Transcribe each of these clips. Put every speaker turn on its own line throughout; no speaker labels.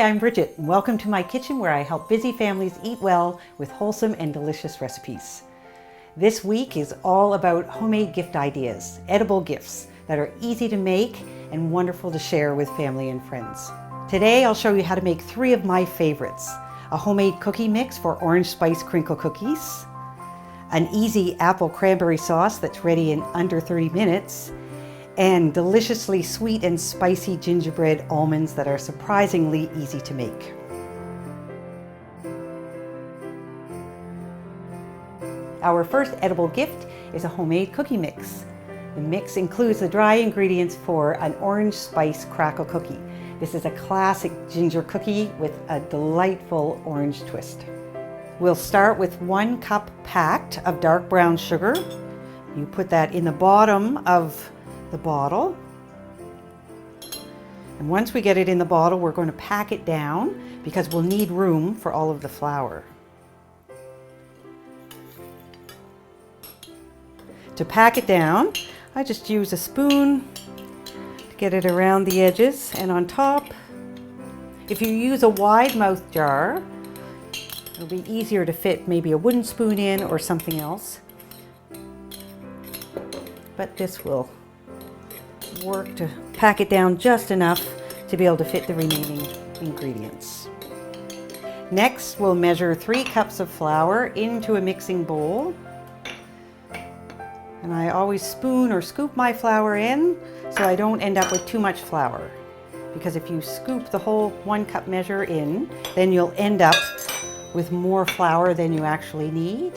I'm Bridget, and welcome to my kitchen where I help busy families eat well with wholesome and delicious recipes. This week is all about homemade gift ideas, edible gifts that are easy to make and wonderful to share with family and friends. Today I'll show you how to make 3 of my favorites: a homemade cookie mix for orange spice crinkle cookies, an easy apple cranberry sauce that's ready in under 30 minutes, and deliciously sweet and spicy gingerbread almonds that are surprisingly easy to make. Our first edible gift is a homemade cookie mix. The mix includes the dry ingredients for an orange spice crackle cookie. This is a classic ginger cookie with a delightful orange twist. We'll start with 1 cup packed of dark brown sugar. You put that in the bottom of the bottle, and once we get it in the bottle, we're going to pack it down because we'll need room for all of the flour. To pack it down, I just use a spoon to get it around the edges and on top. If you use a wide mouth jar, it'll be easier to fit maybe a wooden spoon in or something else, but this will work to pack it down just enough to be able to fit the remaining ingredients. Next, we'll measure 3 cups of flour into a mixing bowl. And I always spoon or scoop my flour in so I don't end up with too much flour. Because if you scoop the whole 1 cup measure in, then you'll end up with more flour than you actually need.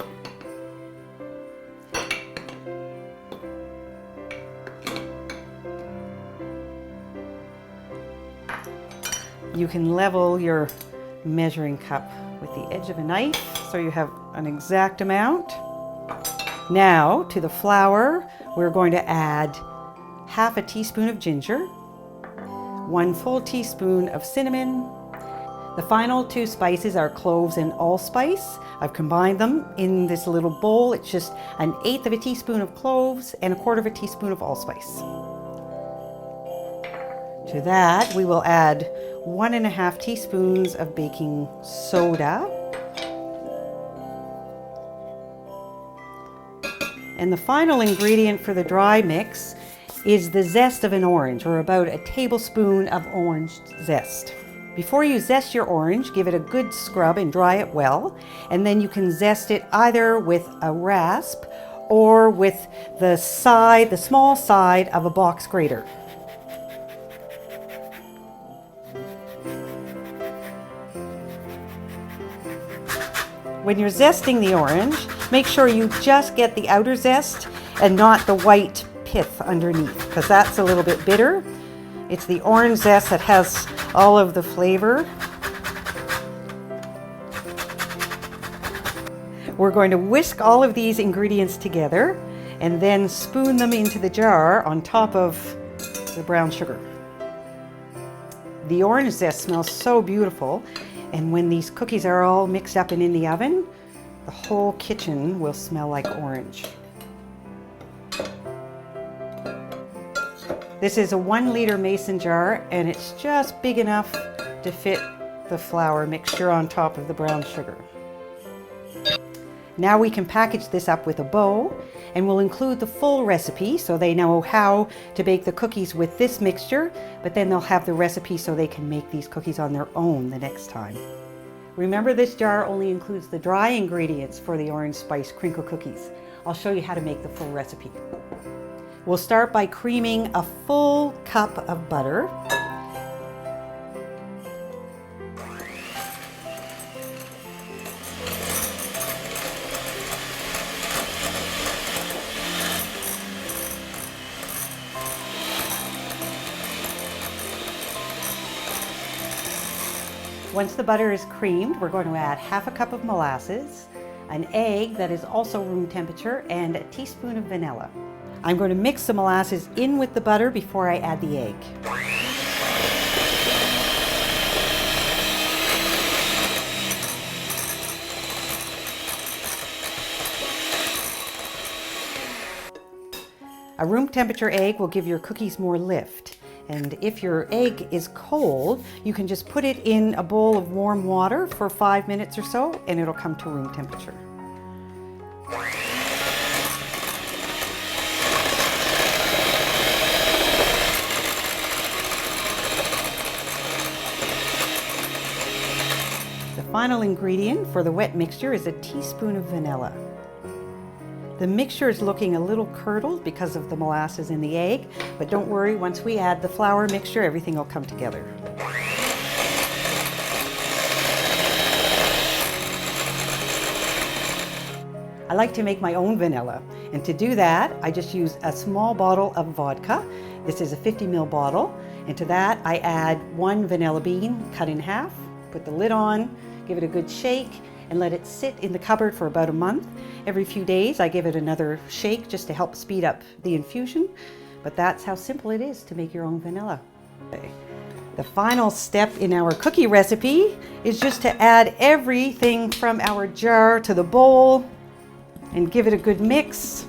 You can level your measuring cup with the edge of a knife so you have an exact amount. Now to the flour, we're going to add half a teaspoon of ginger, 1 full teaspoon of cinnamon. The final 2 spices are cloves and allspice. I've combined them in this little bowl. It's just 1/8 of a teaspoon of cloves and 1/4 of a teaspoon of allspice. To that, we will add 1.5 teaspoons of baking soda. And the final ingredient for the dry mix is the zest of an orange, or about a tablespoon of orange zest. Before you zest your orange, give it a good scrub and dry it well, and then you can zest it either with a rasp or with the small side of a box grater. When you're zesting the orange, make sure you just get the outer zest and not the white pith underneath, because that's a little bit bitter. It's the orange zest that has all of the flavor. We're going to whisk all of these ingredients together and then spoon them into the jar on top of the brown sugar. The orange zest smells so beautiful. And when these cookies are all mixed up and in the oven, the whole kitchen will smell like orange. This is a 1-liter mason jar, and it's just big enough to fit the flour mixture on top of the brown sugar. Now we can package this up with a bow, and we'll include the full recipe so they know how to bake the cookies with this mixture, but then they'll have the recipe so they can make these cookies on their own the next time. Remember, this jar only includes the dry ingredients for the orange spice crinkle cookies. I'll show you how to make the full recipe. We'll start by creaming a full cup of butter. Once the butter is creamed, we're going to add half a cup of molasses, an egg that is also room temperature, and a teaspoon of vanilla. I'm going to mix the molasses in with the butter before I add the egg. A room temperature egg will give your cookies more lift. And if your egg is cold, you can just put it in a bowl of warm water for 5 minutes or so, and it'll come to room temperature. The final ingredient for the wet mixture is a teaspoon of vanilla. The mixture is looking a little curdled because of the molasses in the egg, but don't worry, once we add the flour mixture, everything will come together. I like to make my own vanilla, and to do that, I just use a small bottle of vodka. This is a 50 ml bottle, and to that I add 1 vanilla bean cut in half, put the lid on, give it a good shake, and let it sit in the cupboard for about a month. Every few days I give it another shake just to help speed up the infusion, but that's how simple it is to make your own vanilla. The final step in our cookie recipe is just to add everything from our jar to the bowl and give it a good mix.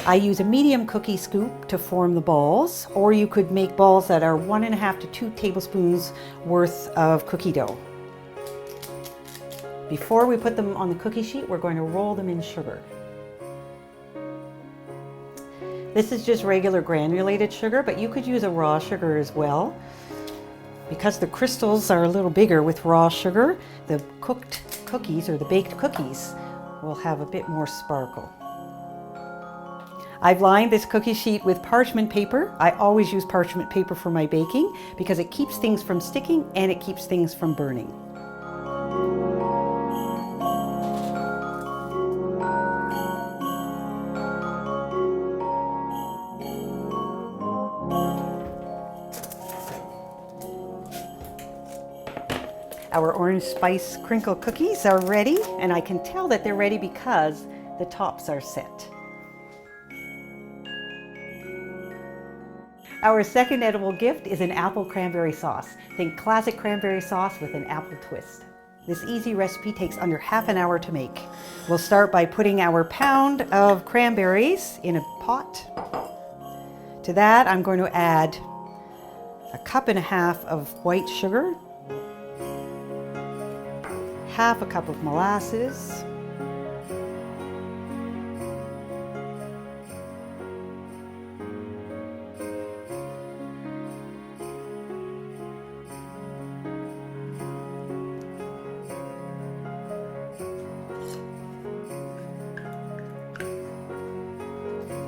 I use a medium cookie scoop to form the balls, or you could make balls that are 1.5 to 2 tablespoons worth of cookie dough. Before we put them on the cookie sheet, we're going to roll them in sugar. This is just regular granulated sugar, but you could use a raw sugar as well. Because the crystals are a little bigger with raw sugar, the cooked cookies or the baked cookies will have a bit more sparkle. I've lined this cookie sheet with parchment paper. I always use parchment paper for my baking because it keeps things from sticking and it keeps things from burning. Our orange spice crinkle cookies are ready, and I can tell that they're ready because the tops are set. Our second edible gift is an apple cranberry sauce. Think classic cranberry sauce with an apple twist. This easy recipe takes under half an hour to make. We'll start by putting our pound of cranberries in a pot. To that, I'm going to add 1.5 cups of white sugar, 1/2 cup of molasses,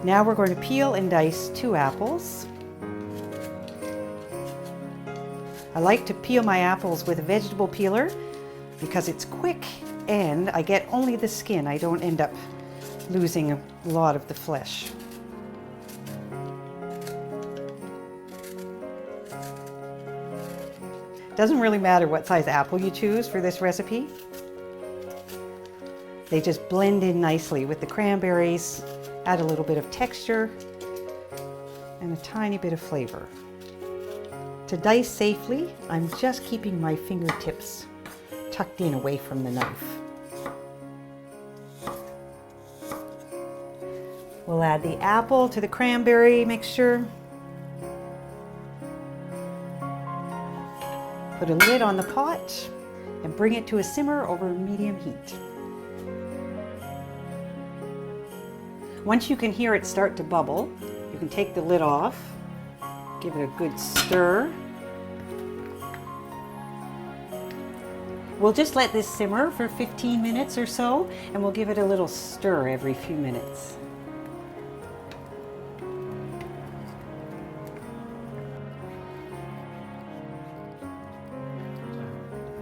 Now we're going to peel and dice 2 apples. I like to peel my apples with a vegetable peeler because it's quick and I get only the skin. I don't end up losing a lot of the flesh. Doesn't really matter what size apple you choose for this recipe. They just blend in nicely with the cranberries, add a little bit of texture and a tiny bit of flavor. To dice safely, I'm just keeping my fingertips tucked in away from the knife. We'll add the apple to the cranberry mixture. Put a lid on the pot and bring it to a simmer over medium heat. Once you can hear it start to bubble, you can take the lid off, give it a good stir. We'll just let this simmer for 15 minutes or so, and we'll give it a little stir every few minutes.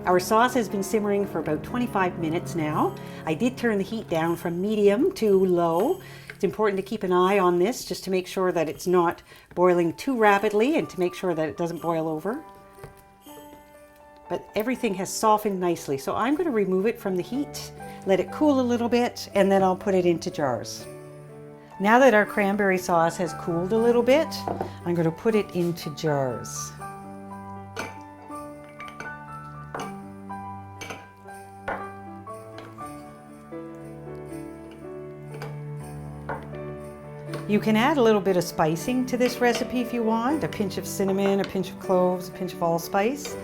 Our sauce has been simmering for about 25 minutes now. I did turn the heat down from medium to low. It's important to keep an eye on this just to make sure that it's not boiling too rapidly and to make sure that it doesn't boil over. But everything has softened nicely, so I'm going to remove it from the heat, let it cool a little bit, and then I'll put it into jars. Now that our cranberry sauce has cooled a little bit, I'm going to put it into jars. You can add a little bit of spicing to this recipe if you want, a pinch of cinnamon, a pinch of cloves, a pinch of allspice.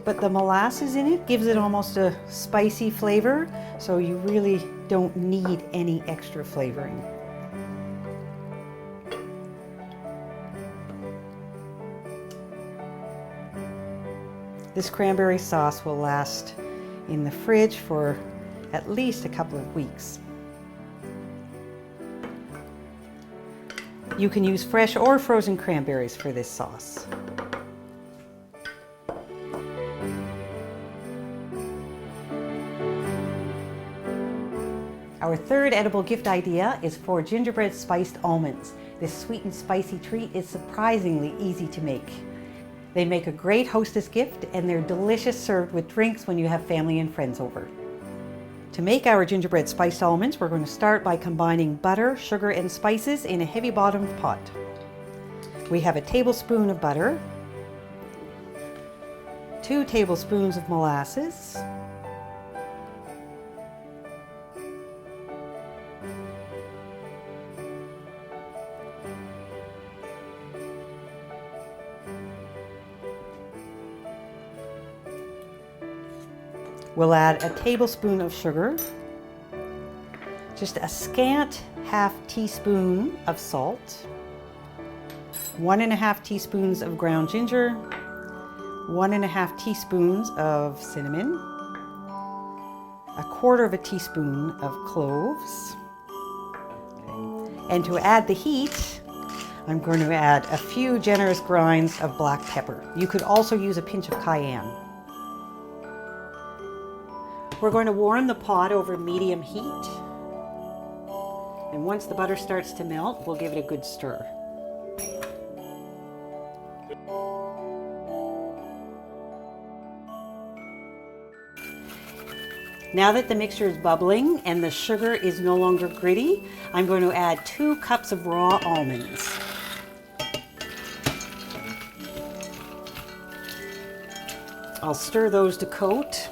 But the molasses in it gives it almost a spicy flavor, so you really don't need any extra flavoring. This cranberry sauce will last in the fridge for at least a couple of weeks. You can use fresh or frozen cranberries for this sauce. Our third edible gift idea is for gingerbread spiced almonds. This sweet and spicy treat is surprisingly easy to make. They make a great hostess gift, and they're delicious served with drinks when you have family and friends over. To make our gingerbread spiced almonds, we're going to start by combining butter, sugar, and spices in a heavy bottomed pot. We have a tablespoon of butter, 2 tablespoons of molasses, we'll add a tablespoon of sugar, just a scant half teaspoon of salt, 1½ teaspoons of ground ginger, 1½ teaspoons of cinnamon, 1/4 teaspoon of cloves. And to add the heat, I'm going to add a few generous grinds of black pepper. You could also use a pinch of cayenne. We're going to warm the pot over medium heat. And once the butter starts to melt, we'll give it a good stir. Now that the mixture is bubbling and the sugar is no longer gritty, I'm going to add 2 cups of raw almonds. I'll stir those to coat.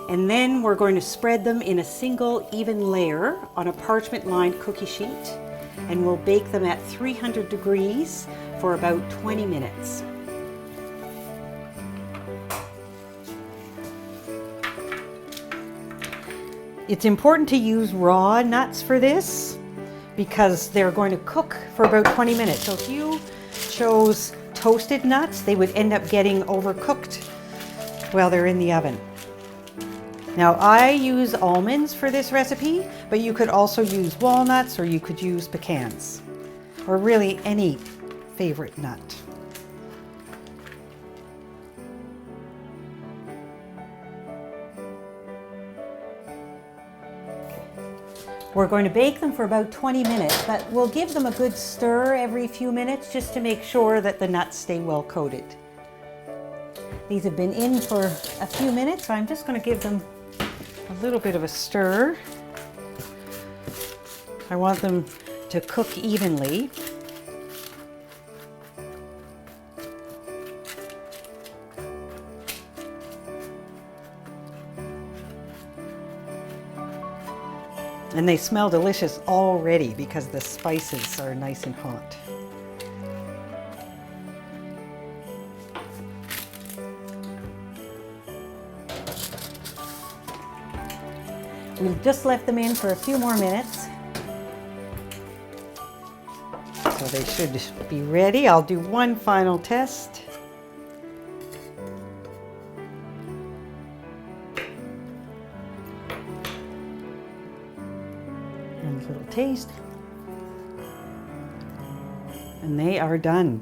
And then we're going to spread them in a single even layer on a parchment-lined cookie sheet, and we'll bake them at 300 degrees for about 20 minutes. It's important to use raw nuts for this because they're going to cook for about 20 minutes. So if you chose toasted nuts, they would end up getting overcooked while they're in the oven. Now I use almonds for this recipe, but you could also use walnuts, or you could use pecans, or really any favorite nut. We're going to bake them for about 20 minutes, but we'll give them a good stir every few minutes just to make sure that the nuts stay well coated. These have been in for a few minutes, so I'm just going to give them a little bit of a stir. I want them to cook evenly. And they smell delicious already because the spices are nice and hot. We've just left them in for a few more minutes. So they should be ready. I'll do one final test. And a little taste. And they are done.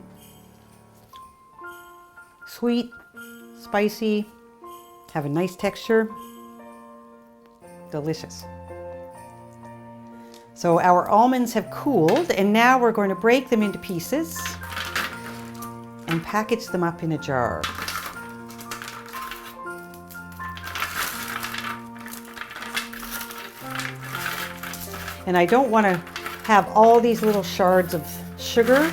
Sweet, spicy, have a nice texture. Delicious. So our almonds have cooled, and now we're going to break them into pieces and package them up in a jar. And I don't want to have all these little shards of sugar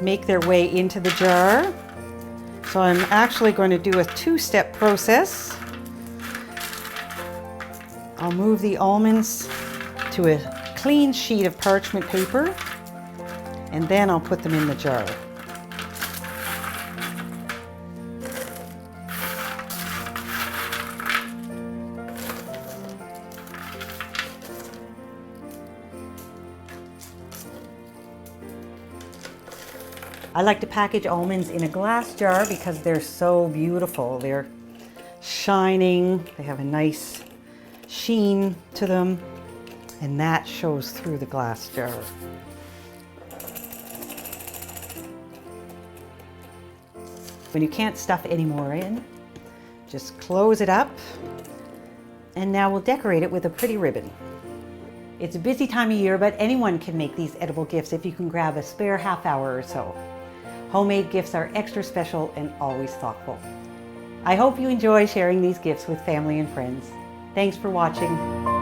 make their way into the jar. So I'm actually going to do a two-step process. I'll move the almonds to a clean sheet of parchment paper, and then I'll put them in the jar. I like to package almonds in a glass jar because they're so beautiful. They're shining, they have a nice sheen to them, and that shows through the glass jar. When you can't stuff any more in, just close it up, and now we'll decorate it with a pretty ribbon. It's a busy time of year, but anyone can make these edible gifts if you can grab a spare half hour or so. Homemade gifts are extra special and always thoughtful. I hope you enjoy sharing these gifts with family and friends. Thanks for watching.